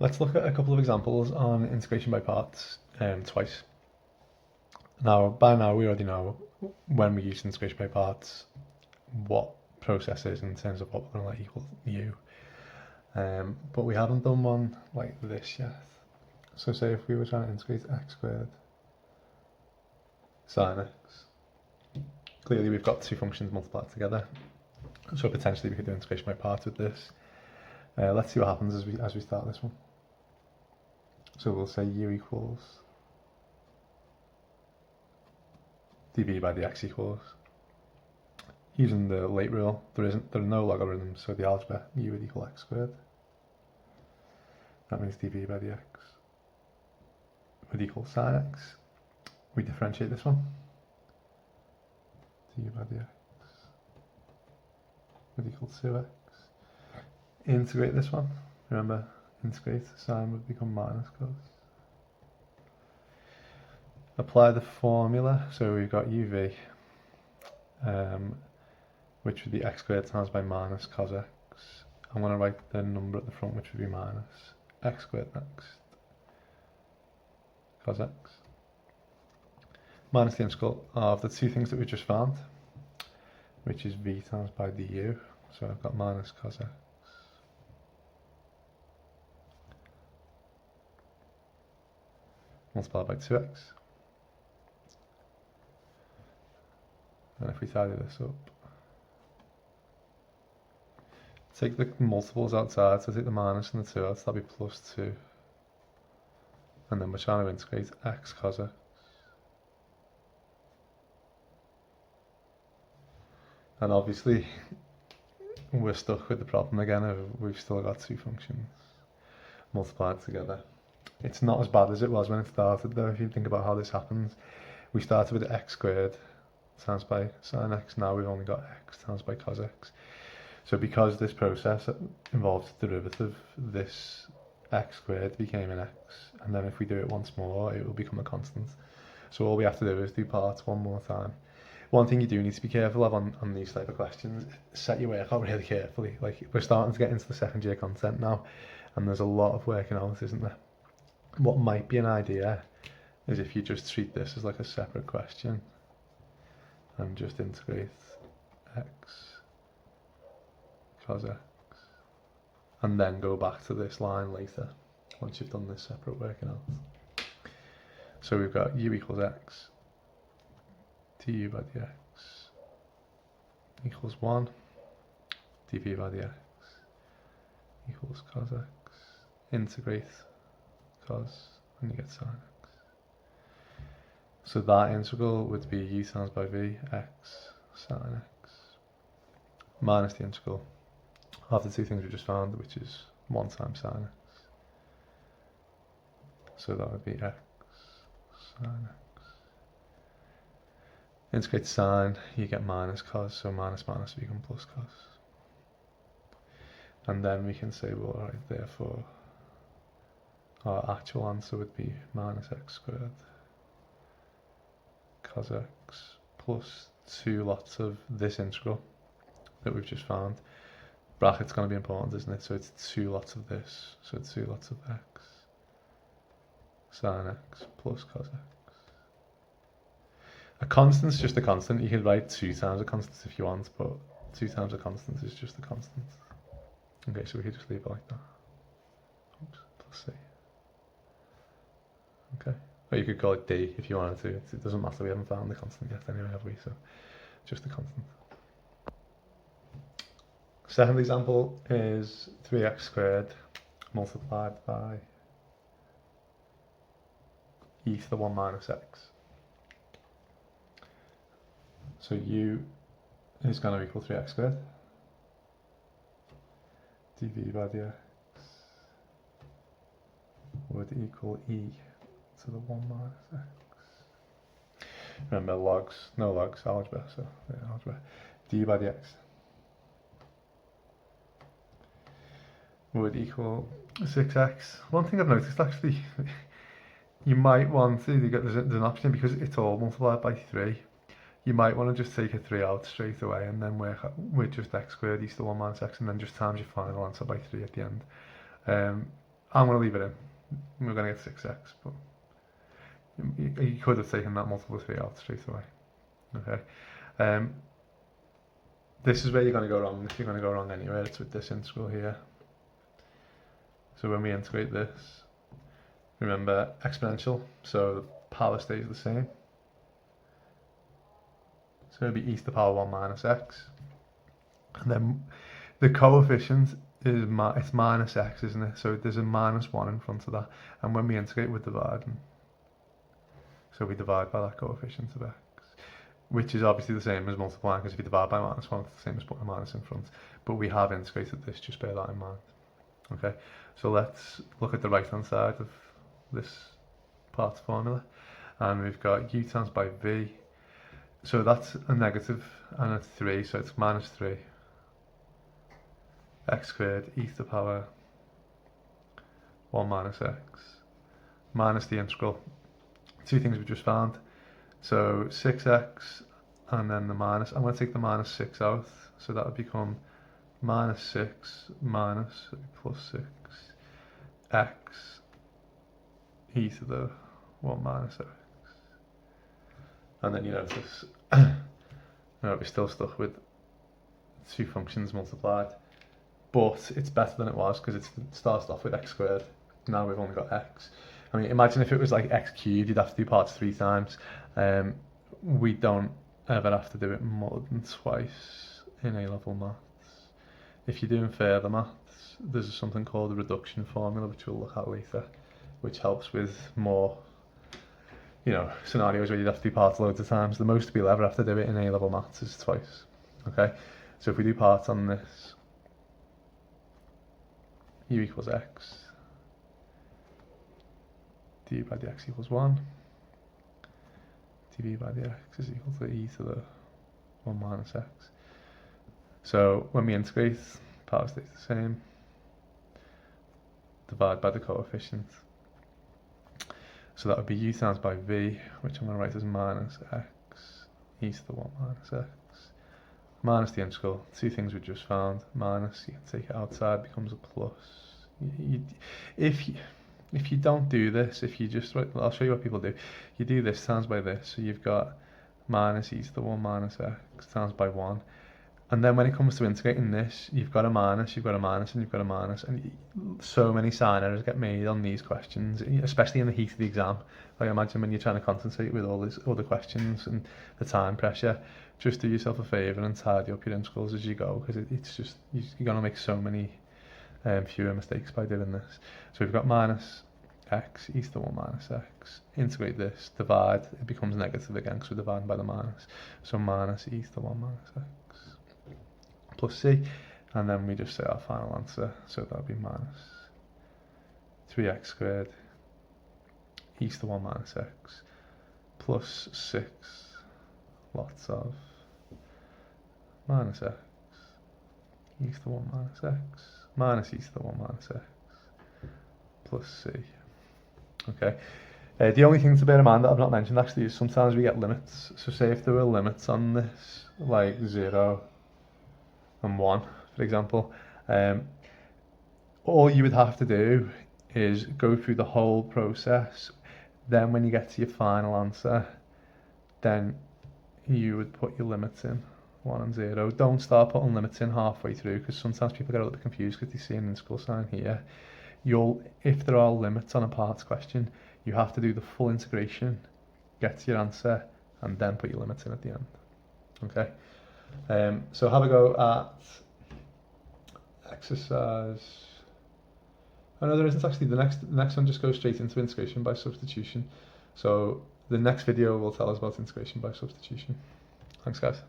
Let's look at a couple of examples on integration by parts twice. Now, by now we already know when we use integration by parts what process is in terms of what we're going to let equal u. But we haven't done one like this yet. So say if we were trying to integrate x squared sine x, clearly we've got two functions multiplied together. So potentially we could do integration by parts with this. Let's see what happens as we start this one. So we'll say u equals dv by dx equals, using the late rule, there are no logarithms, so the algebra u would equal x squared. That means dv by dx would equal sine x. We differentiate this one. du by dx would equal 2x. Integrate this one. Remember, integrate, sine would become minus cos. Apply the formula, so we've got uv, which would be x squared times by minus cos x. I'm going to write the number at the front, which would be minus x squared next, cos x, minus the integral of the two things that we just found, which is v times by du, so I've got minus cos x multiplied by 2x. And if we tidy this up, take the multiples outside, so take the minus and the 2 out, so that'll be plus 2. And then we're trying to integrate x cos x. And obviously, we're stuck with the problem again of we've still got two functions multiplied together. It's not as bad as it was when it started though, if you think about how this happens. We started with x squared times by sine x, now we've only got x times by cos x. So because this process involves the derivative, this x squared became an x, and then if we do it once more, it will become a constant. So all we have to do is do parts one more time. One thing you do need to be careful of on these type of questions, set your work out really carefully. Like, we're starting to get into the second year content now, and there's a lot of working out, isn't there? What might be an idea is if you just treat this as like a separate question and just integrate x cos x, and then go back to this line later once you've done this separate working out. So we've got u equals x du by dx equals 1, dv by dx equals cos x, integrate cos, and you get sine x. So that integral would be u times by v, x sine x, minus the integral of the two things we just found, which is 1 times sine x. So that would be x sine x. Integrate sine, you get minus cos, so minus minus become plus cos. And then we can say, well, right, therefore, our actual answer would be minus x squared cos x plus 2 lots of this integral that we've just found. Bracket's going to be important, isn't it? So it's 2 lots of this, so 2 lots of x sine x plus cos x. A constant's just a constant. You could write 2 times a constant if you want, but 2 times a constant is just a constant. Okay, so we could just leave it like that. Oops, plus c. Okay, or you could call it d if you wanted to. It doesn't matter, we haven't found the constant yet anyway, have we? So just a constant. Second example is 3x squared multiplied by e to the 1 minus x. So u is going to equal 3x squared dv by dx would equal e to the 1 minus x. Remember, logs, no logs, algebra, so yeah, algebra. d by dx would equal 6x. One thing I've noticed actually, you might want to, there's an option because it's all multiplied by 3. You might want to just take a 3 out straight away and then work out with just x squared e to the 1 minus x, and then just times your final answer by 3 at the end. I'm going to leave it in. We're going to get 6x, but you could have taken that multiple of 3 out straight away. Okay. This is where you're going to go wrong. If you're going to go wrong anywhere, it's with this integral here. So when we integrate this, remember exponential, so the power stays the same. So it'll be e to the power 1 minus x. And then the coefficient is it's minus x, isn't it? So there's a minus 1 in front of that. And when we integrate, we're dividing. So we divide by that coefficient of x, which is obviously the same as multiplying, because if you divide by minus 1, it's the same as putting a minus in front. But we have integrated this, just bear that in mind. Okay, so let's look at the right hand side of this part formula. And we've got u times by v. So that's a negative and a 3, so it's minus 3 x squared e to the power 1 minus x minus the integral. Two things we just found. So 6x and then the minus. I'm going to take the minus 6 out, so that would become minus 6 minus plus 6x e to the 1 minus x. And then you notice we're still stuck with two functions multiplied, but it's better than it was because it starts off with x squared. Now we've only got x. I mean, imagine if it was like x cubed, you'd have to do parts 3 times. We don't ever have to do it more than twice in A-level maths. If you're doing further maths, there's something called the reduction formula, which we'll look at later, which helps with more, scenarios where you'd have to do parts loads of times. The most we'll ever have to do it in A-level maths is twice. Okay, so if we do parts on this, u equals x, du by dx equals 1, dv by dx is equal to e to the 1 minus x. So when we integrate, power stays the same, divide by the coefficient. So that would be u times by v, which I'm going to write as minus x e to the 1 minus x, minus the integral. Two things we just found, minus, you can take it outside, becomes a plus. If you don't do this, if you just, I'll show you what people do. You do this times by this, so you've got minus e to the 1 minus x times by 1. And then when it comes to integrating this, you've got a minus, you've got a minus, and you've got a minus. And so many sign errors get made on these questions, especially in the heat of the exam. Like imagine when you're trying to concentrate with all these other questions and the time pressure, just do yourself a favour and tidy up your integrals as you go, because it's just, you're going to make so many fewer mistakes by doing this. So we've got minus x e to the 1 minus x, integrate this, divide, it becomes negative again because we're dividing by the minus. So minus e to the 1 minus x plus c, and then we just say our final answer, so that would be minus 3x squared e to the 1 minus x plus 6 lots of minus x e to the 1 minus x minus e to the 1 minus x plus c. Okay. The only thing to bear in mind that I've not mentioned actually is sometimes we get limits. So say if there were limits on this, like 0 and 1, for example, all you would have to do is go through the whole process. Then when you get to your final answer, then you would put your limits in, 1 and 0. Don't start putting limits in halfway through, because sometimes people get a little bit confused because they see an integral sign here. If there are limits on a parts question, you have to do the full integration, get to your answer, and then put your limits in at the end. Okay. So have a go at exercise. Oh no, there isn't actually. The next one just goes straight into integration by substitution. So the next video will tell us about integration by substitution. Thanks guys.